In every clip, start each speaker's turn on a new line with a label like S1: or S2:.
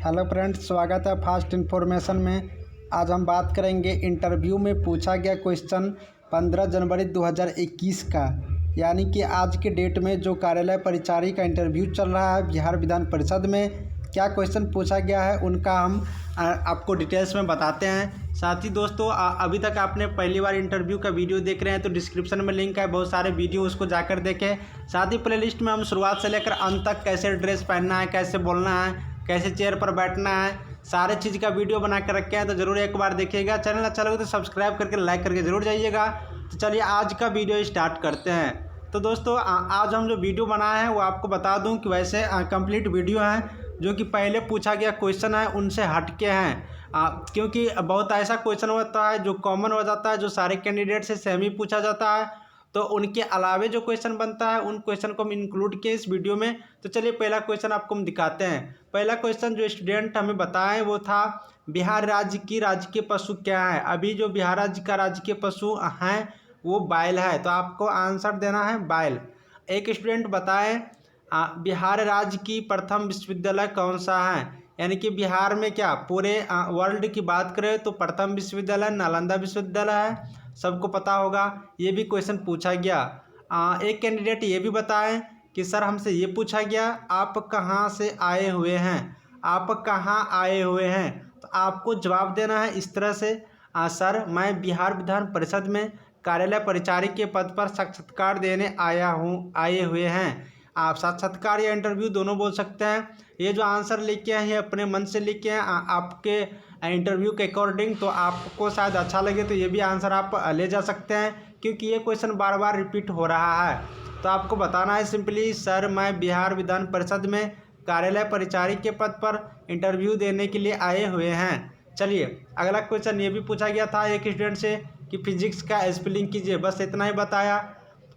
S1: Hello friends, स्वागत है fast information में। आज हम बात करेंगे इंटरव्यू में पूछा गया क्वेश्चन 15 जनवरी 2021 का, यानी कि आज के डेट में जो कार्यालय परिचारी का इंटरव्यू चल रहा है बिहार विधान परिषद में, क्या क्वेश्चन पूछा गया है उनका हम आपको डिटेल्स में बताते हैं। साथ ही दोस्तों, अभी तक आपने पहली बार इंटरव्यू का वीडियो देख रहे हैं तो डिस्क्रिप्शन में लिंक है, बहुत सारे वीडियो उसको जाकर देखें। साथ ही प्लेलिस्ट में हम शुरुआत से लेकर अंत तक कैसे ड्रेस पहनना है, कैसे बोलना है, कैसे चेयर पर बैठना है, सारे चीज़ का वीडियो बना कर रखे हैं, तो ज़रूर एक बार देखिएगा। चैनल अच्छा लगे तो सब्सक्राइब करके लाइक करके ज़रूर जाइएगा। तो चलिए आज का वीडियो स्टार्ट करते हैं। तो दोस्तों, आज हम जो वीडियो बनाए हैं वो आपको बता दूं कि वैसे कंप्लीट वीडियो है जो कि पहले पूछा गया क्वेश्चन है उनसे हटके हैं, क्योंकि बहुत ऐसा क्वेश्चन होता है जो कॉमन हो जाता है, जो सारे कैंडिडेट से सेम ही पूछा जाता है, तो उनके अलावे जो क्वेश्चन बनता है उन क्वेश्चन को हम इंक्लूड किए इस वीडियो में। तो चलिए पहला क्वेश्चन आपको हम दिखाते हैं। पहला क्वेश्चन जो स्टूडेंट हमें बताएं वो था, बिहार राज्य की राजकीय पशु क्या है। अभी जो बिहार राज्य का राजकीय पशु हैं वो बैल है, तो आपको आंसर देना है बैल। एक स्टूडेंट बताएं, बिहार राज्य की प्रथम विश्वविद्यालय कौन सा है। यानी कि बिहार में क्या पूरे वर्ल्ड की बात करें तो प्रथम विश्वविद्यालय नालंदा विश्वविद्यालय है, सबको पता होगा। ये भी क्वेश्चन पूछा गया। एक कैंडिडेट ये भी बताएं कि सर हमसे ये पूछा गया, आप कहाँ से आए हुए हैं, आप कहाँ आए हुए हैं। तो आपको जवाब देना है इस तरह से, सर मैं बिहार विधान परिषद में कार्यालय परिचारी के पद पर साक्षात्कार देने आए हुए हैं। आप साक्षात्कार या इंटरव्यू दोनों बोल सकते हैं। ये जो आंसर लिखे हैं ये अपने मन से लिखे हैं आपके इंटरव्यू के अकॉर्डिंग, तो आपको शायद अच्छा लगे तो ये भी आंसर आप ले जा सकते हैं, क्योंकि ये क्वेश्चन बार बार रिपीट हो रहा है। तो आपको बताना है सिंपली, सर मैं बिहार विधान परिषद में कार्यालय परिचारी के पद पर इंटरव्यू देने के लिए आए हुए हैं। चलिए अगला क्वेश्चन ये भी पूछा गया था एक स्टूडेंट से कि फिजिक्स का स्पेलिंग कीजिए, बस इतना ही बताया।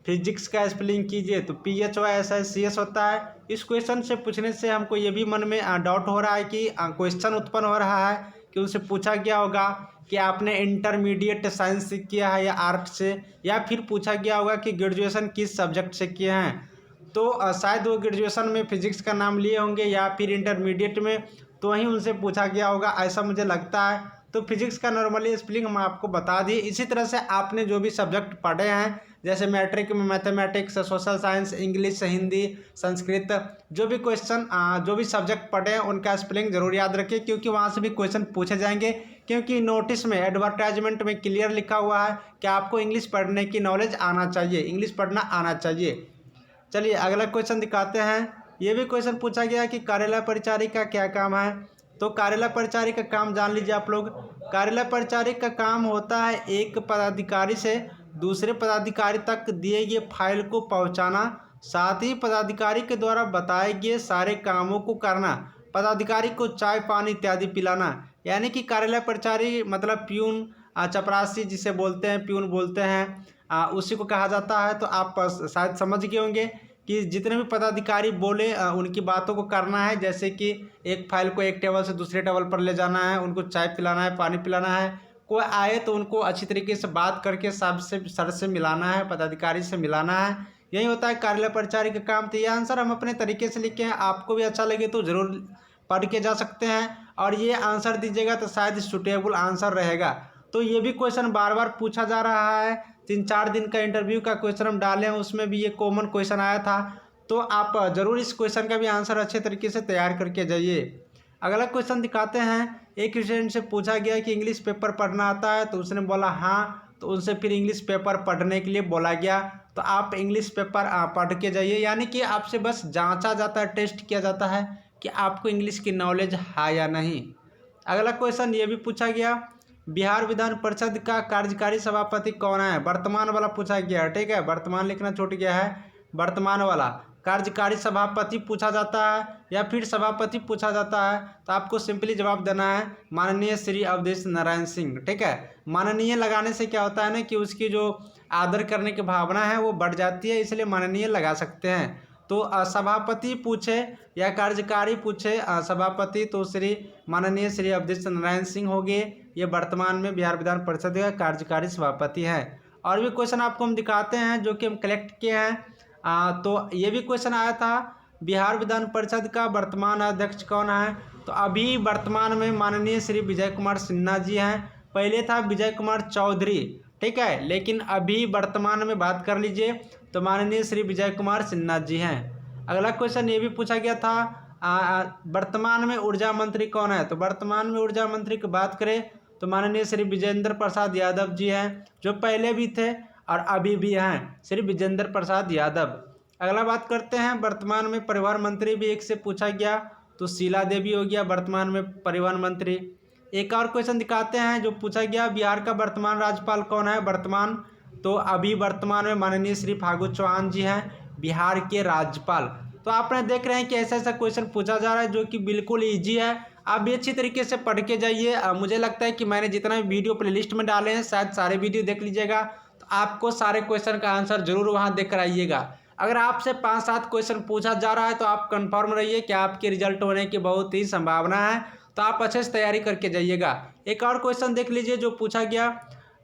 S1: फिजिक्स का स्पेलिंग कीजिए तो PHYSICS होता है। इस क्वेश्चन से पूछने से हमको ये भी मन में डाउट हो रहा है कि क्वेश्चन उत्पन्न हो रहा है कि उनसे पूछा गया होगा कि आपने इंटरमीडिएट साइंस से किया है या आर्ट से, या फिर पूछा गया होगा कि ग्रेजुएशन किस सब्जेक्ट से किए हैं। तो शायद वो ग्रेजुएशन में फिजिक्स का नाम लिए होंगे या फिर इंटरमीडिएट में, तो वहीं उनसे पूछा गया होगा, ऐसा मुझे लगता है। तो फिजिक्स का नॉर्मली स्पेलिंग हम आपको बता दिए। इसी तरह से आपने जो भी सब्जेक्ट पढ़े हैं, जैसे मैट्रिक में mathematics, social science, English, Hindi, Sanskrit, जो भी क्वेश्चन जो भी सब्जेक्ट पढ़े हैं उनका स्पेलिंग जरूर याद रखिए, क्योंकि वहाँ से भी क्वेश्चन पूछे जाएंगे। क्योंकि नोटिस में एडवर्टाइजमेंट में क्लियर लिखा हुआ है कि आपको इंग्लिश पढ़ने की नॉलेज आना चाहिए, इंग्लिश पढ़ना आना चाहिए। चलिए अगला क्वेश्चन दिखाते हैं। ये भी क्वेश्चन पूछा गया कि कार्यालय परिचारी का क्या काम है। तो कार्यालय परिचारी का काम जान लीजिए आप लोग। कार्यालय परिचारी का काम होता है एक पदाधिकारी से दूसरे पदाधिकारी तक दिए गए फाइल को पहुंचाना, साथ ही पदाधिकारी के द्वारा बताए गए सारे कामों को करना, पदाधिकारी को चाय पानी इत्यादि पिलाना। यानी कि कार्यालय परिचारी मतलब प्यून, चपरासी जिसे बोलते हैं, प्यून बोलते हैं, उसी को कहा जाता है। तो आप शायद समझ गए होंगे कि जितने भी पदाधिकारी बोले उनकी बातों को करना है, जैसे कि एक फाइल को एक टेबल से दूसरे टेबल पर ले जाना है, उनको चाय पिलाना है, पानी पिलाना है, कोई आए तो उनको अच्छी तरीके से बात करके सर से मिलाना है, पदाधिकारी से मिलाना है। यही होता है कार्यालय परिचारी का काम। तो ये आंसर हम अपने तरीके से लिखे हैं, आपको भी अच्छा लगे तो ज़रूर पढ़ के जा सकते हैं और ये आंसर दीजिएगा तो शायद सूटेबल आंसर रहेगा। तो ये भी क्वेश्चन बार बार पूछा जा रहा है। 3-4 दिन का इंटरव्यू का क्वेश्चन हम डाले हैं, उसमें भी ये कॉमन क्वेश्चन आया था। तो आप ज़रूर इस क्वेश्चन का भी आंसर अच्छे तरीके से तैयार करके जाइए। अगला क्वेश्चन दिखाते हैं। एक स्टूडेंट से पूछा गया कि इंग्लिश पेपर पढ़ना आता है, तो उसने बोला हाँ, तो उनसे फिर इंग्लिश पेपर पढ़ने के लिए बोला गया। तो आप इंग्लिश पेपर पढ़ के जाइए, यानी कि आपसे बस जांचा जाता है, टेस्ट किया जाता है कि आपको इंग्लिश की नॉलेज है या नहीं। अगला क्वेश्चन ये भी पूछा गया, बिहार विधान परिषद का कार्यकारी सभापति कौन है। वर्तमान वाला पूछा गया, ठीक है, वर्तमान लिखना छूट गया है। वर्तमान वाला कार्यकारी सभापति पूछा जाता है या फिर सभापति पूछा जाता है, तो आपको सिंपली जवाब देना है माननीय श्री अवधेश नारायण सिंह, ठीक है। माननीय लगाने से क्या होता है ना कि उसकी जो आदर करने की भावना है वो बढ़ जाती है, इसलिए माननीय लगा सकते हैं। तो सभापति पूछे या कार्यकारी पूछे सभापति, तो माननीय श्री अवधेश नारायण सिंह हो गए, ये वर्तमान में बिहार विधान परिषद का कार्यकारी सभापति हैं। और भी क्वेश्चन आपको हम दिखाते हैं जो कि हम कलेक्ट किए हैं। तो ये भी क्वेश्चन आया था, बिहार विधान परिषद का वर्तमान अध्यक्ष कौन है। तो अभी वर्तमान में माननीय श्री विजय कुमार सिन्हा जी हैं। पहले था विजय कुमार चौधरी, ठीक है, लेकिन अभी वर्तमान में बात कर लीजिए तो माननीय श्री विजय कुमार सिन्हा जी हैं। अगला क्वेश्चन ये भी पूछा गया था, वर्तमान में ऊर्जा मंत्री कौन है? तो वर्तमान में ऊर्जा मंत्री की बात करें तो माननीय श्री विजेंद्र प्रसाद यादव जी हैं, जो पहले भी थे और अभी भी हैं, श्री विजेंद्र प्रसाद यादव। अगला बात करते हैं, वर्तमान में परिवहन मंत्री भी एक से पूछा गया तो शीला देवी हो गया वर्तमान में परिवहन मंत्री। एक और क्वेश्चन दिखाते हैं जो पूछा गया, बिहार का वर्तमान राज्यपाल कौन है? वर्तमान तो अभी वर्तमान में माननीय श्री फागू चौहान जी हैं बिहार के राज्यपाल। तो आपने देख रहे हैं कि ऐसा ऐसा क्वेश्चन पूछा जा रहा है जो कि बिल्कुल ईजी है। आप भी अच्छी तरीके से पढ़ के जाइए। मुझे लगता है कि मैंने जितना भी वीडियो प्लेलिस्ट में डाले हैं शायद सारे वीडियो देख लीजिएगा, तो आपको सारे क्वेश्चन का आंसर जरूर वहाँ देख कर आइएगा। अगर आपसे 5-7 क्वेश्चन पूछा जा रहा है तो आप कंफर्म रहिए कि आपके रिजल्ट होने की बहुत ही संभावना है, तो आप अच्छे से तैयारी करके जाइएगा। एक और क्वेश्चन देख लीजिए जो पूछा गया,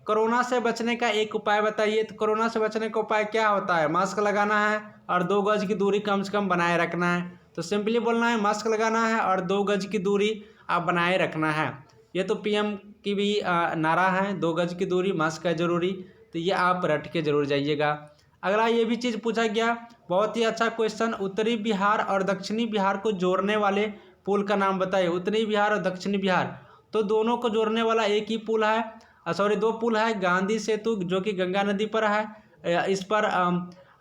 S1: कोरोना से बचने का एक उपाय बताइए। तो कोरोना से बचने का उपाय क्या होता है? मास्क लगाना है और 2 गज की दूरी कम से कम बनाए रखना है। तो सिंपली बोलना है मास्क लगाना है और 2 गज की दूरी आप बनाए रखना है। ये तो पीएम की भी नारा है, 2 गज की दूरी, मास्क है ज़रूरी, तो ये आप रट के जरूर जाइएगा। अगला ये भी चीज़ पूछा गया, बहुत ही अच्छा क्वेश्चन, उत्तरी बिहार और दक्षिणी बिहार को जोड़ने वाले पुल का नाम बताइए। उत्तरी बिहार और दक्षिणी बिहार, तो दोनों को जोड़ने वाला एक ही पुल है, 2 पुल है। गांधी सेतु जो कि गंगा नदी पर है, इस पर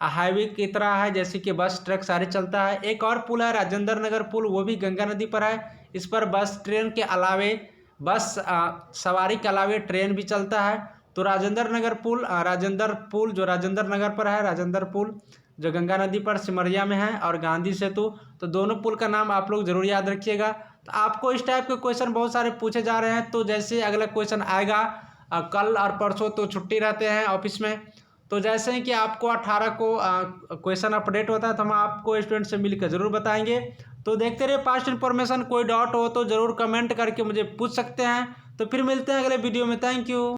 S1: हाईवे की तरह है, जैसे कि बस ट्रक सारे चलता है। एक और पुल है राजेंद्र नगर पुल, वो भी गंगा नदी पर है। इस पर बस ट्रेन के अलावे बस सवारी के अलावे ट्रेन भी चलता है। तो राजेंद्र नगर पुल, जो राजेंद्र नगर पर है, राजेंद्र पुल जो गंगा नदी पर सिमरिया में है, और गांधी सेतु, तो दोनों पुल का नाम आप लोग जरूर याद रखिएगा। तो आपको इस टाइप के क्वेश्चन बहुत सारे पूछे जा रहे हैं। तो जैसे अगला क्वेश्चन आएगा, कल और परसों तो छुट्टी रहते हैं ऑफिस में, तो जैसे ही कि आपको 18 को क्वेश्चन अपडेट होता है तो हम आपको स्टूडेंट से मिलकर ज़रूर बताएंगे। तो देखते रहिए पास्ट इन्फॉर्मेशन। कोई डाउट हो तो ज़रूर कमेंट करके मुझे पूछ सकते हैं। तो फिर मिलते हैं अगले वीडियो में। Thank you.